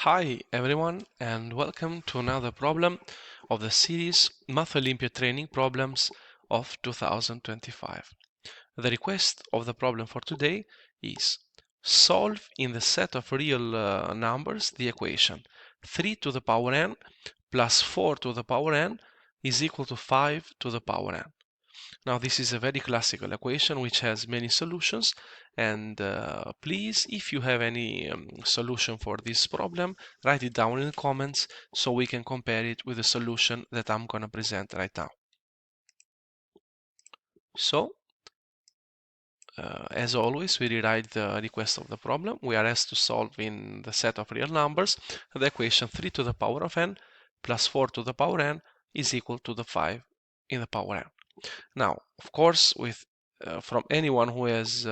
Hi everyone and welcome to another problem of the series Math Olympiad Training Problems of 2025. The request of the problem for today is solve in the set of real numbers the equation 3 to the power n plus 4 to the power n is equal to 5 to the power n. Now this is a very classical equation which has many solutions, and please, if you have any solution for this problem, write it down in the comments so we can compare it with the solution that I'm going to present right now. So as always, we rewrite the request of the problem. We are asked to solve in the set of real numbers the equation 3 to the power of n plus 4 to the power n is equal to the 5 in the power n. Now, of course, with from anyone who has,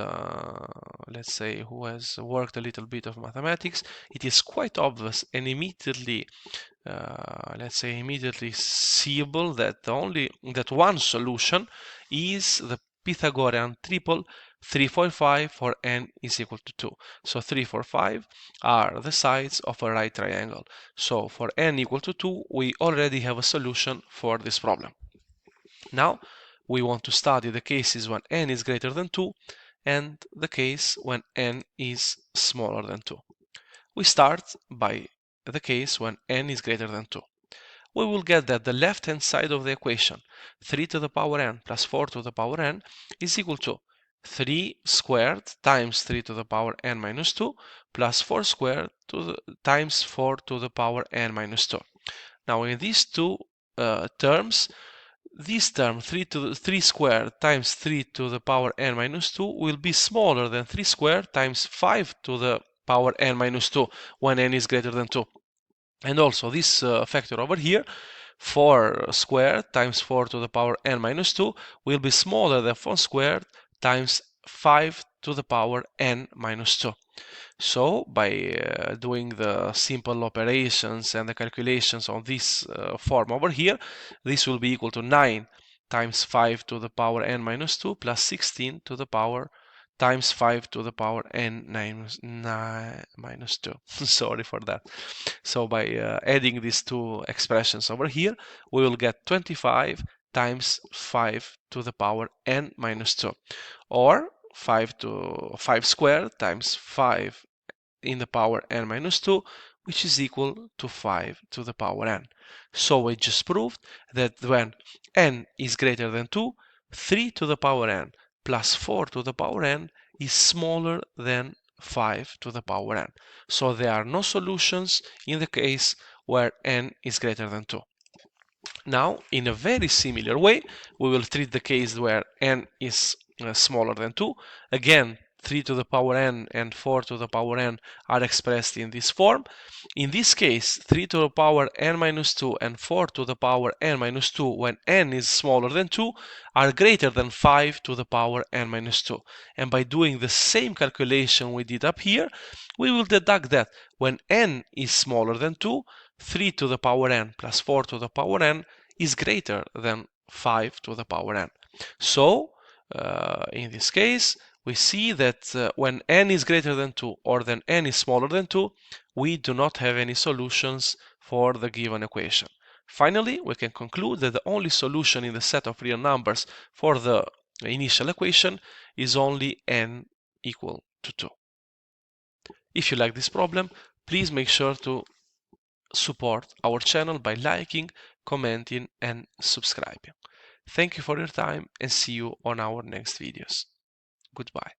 let's say, who has worked a little bit of mathematics, it is quite obvious and immediately, let's say, immediately seeable that one solution is the Pythagorean triple 3, 4, 5 for n is equal to 2. So 3, 4, 5 are the sides of a right triangle. So for n equal to 2, we already have a solution for this problem. Now, we want to study the cases when n is greater than 2 and the case when n is smaller than 2. We start by the case when n is greater than 2. We will get that the left-hand side of the equation, 3 to the power n plus 4 to the power n, is equal to 3 squared times 3 to the power n minus 2 plus 4 squared times 4 to the power n minus 2. Now, in these two terms, this term 3 squared times 3 to the power n minus 2 will be smaller than 3 squared times 5 to the power n minus 2 when n is greater than 2. And also this factor over here, 4 squared times 4 to the power n minus 2 will be smaller than 4 squared times 5 to the power n minus 2. So by doing the simple operations and the calculations on this form over here, this will be equal to 9 times 5 to the power n minus 2 plus 16 to the power times 5 to the power n minus 2. Sorry for that. So by adding these two expressions over here, we will get 25 times 5 to the power n minus 2, or 5 squared times 5 in the power n minus 2, which is equal to 5 to the power n. So we just proved that when n is greater than 2, 3 to the power n plus 4 to the power n is smaller than 5 to the power n. So there are no solutions in the case where n is greater than 2. Now, in a very similar way, we will treat the case where n is smaller than 2. Again, 3 to the power n and 4 to the power n are expressed in this form. In this case, 3 to the power n minus 2 and 4 to the power n minus 2 when n is smaller than 2 are greater than 5 to the power n minus 2. And by doing the same calculation we did up here, we will deduct that when n is smaller than 2, 3 to the power n plus 4 to the power n is greater than 5 to the power n. So, in this case, we see that when n is greater than 2 or then n is smaller than 2, we do not have any solutions for the given equation. Finally, we can conclude that the only solution in the set of real numbers for the initial equation is only n equal to 2. If you like this problem, please make sure to support our channel by liking, commenting and subscribing. Thank you for your time and see you on our next videos. Goodbye.